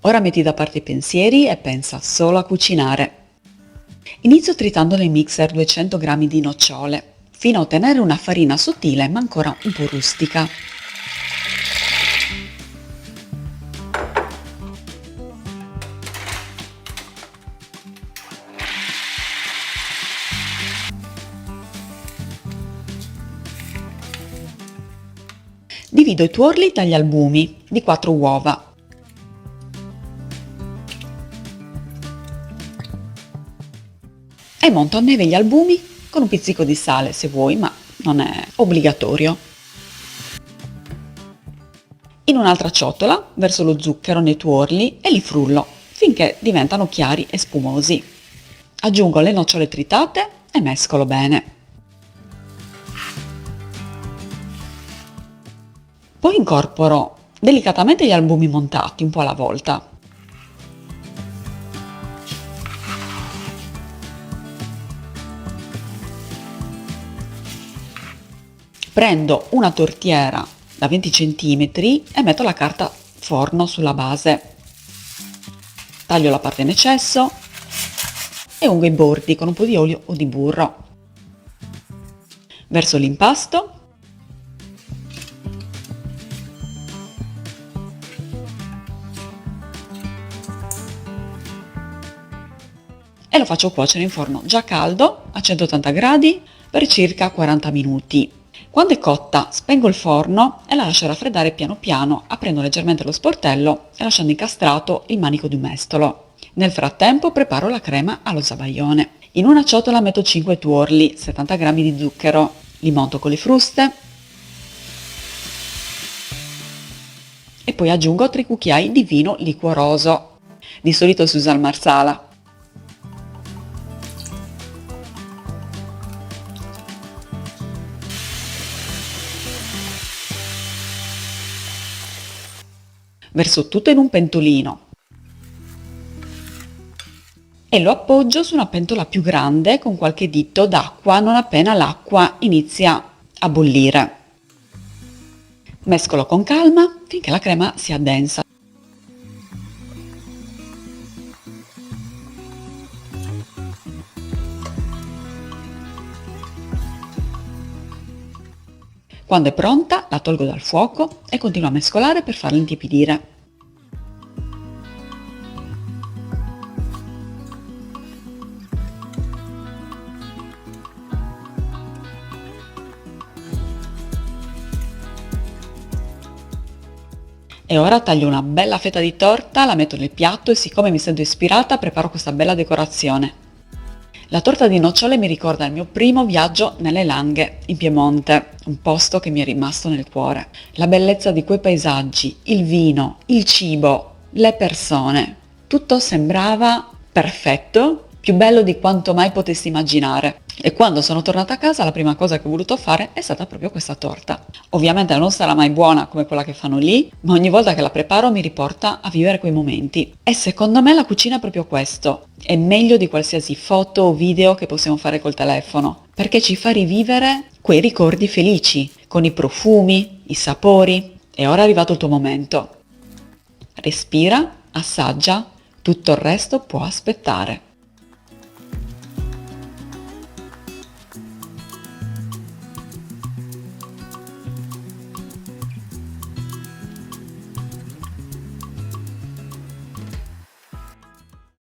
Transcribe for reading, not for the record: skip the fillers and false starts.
Ora metti da parte i pensieri e pensa solo a cucinare. Inizio tritando nel mixer 200 g di nocciole, fino a ottenere una farina sottile ma ancora un po' rustica. Divido i tuorli dagli albumi di 4 uova. E monto a neve gli albumi con un pizzico di sale se vuoi, ma non è obbligatorio. In un'altra ciotola verso lo zucchero nei tuorli e li frullo finché diventano chiari e spumosi. Aggiungo le nocciole tritate e mescolo bene. Poi incorporo delicatamente gli albumi montati un po' alla volta. Prendo una tortiera da 20 cm e metto la carta forno sulla base. Taglio la parte in eccesso e ungo i bordi con un po' di olio o di burro. Verso l'impasto e lo faccio cuocere in forno già caldo a 180 gradi per circa 40 minuti. Quando è cotta spengo il forno e la lascio raffreddare piano piano, aprendo leggermente lo sportello e lasciando incastrato il manico di un mestolo. Nel frattempo preparo la crema allo zabaione. In una ciotola metto 5 tuorli, 70 g di zucchero, li monto con le fruste e poi aggiungo 3 cucchiai di vino liquoroso. Di solito si usa il marsala. Verso tutto in un pentolino e lo appoggio su una pentola più grande con qualche dito d'acqua non appena l'acqua inizia a bollire. Mescolo con calma finché la crema si addensa. Quando è pronta la tolgo dal fuoco e continuo a mescolare per farla intiepidire. E ora taglio una bella fetta di torta, la metto nel piatto e siccome mi sento ispirata preparo questa bella decorazione. La torta di nocciole mi ricorda il mio primo viaggio nelle Langhe, in Piemonte, un posto che mi è rimasto nel cuore. La bellezza di quei paesaggi, il vino, il cibo, le persone, tutto sembrava perfetto, più bello di quanto mai potessi immaginare. E quando sono tornata a casa la prima cosa che ho voluto fare è stata proprio questa torta. Ovviamente non sarà mai buona come quella che fanno lì, ma ogni volta che la preparo mi riporta a vivere quei momenti. E secondo me la cucina è proprio questo, è meglio di qualsiasi foto o video che possiamo fare col telefono, perché ci fa rivivere quei ricordi felici, con i profumi, i sapori. E ora è arrivato il tuo momento. Respira, assaggia, tutto il resto può aspettare.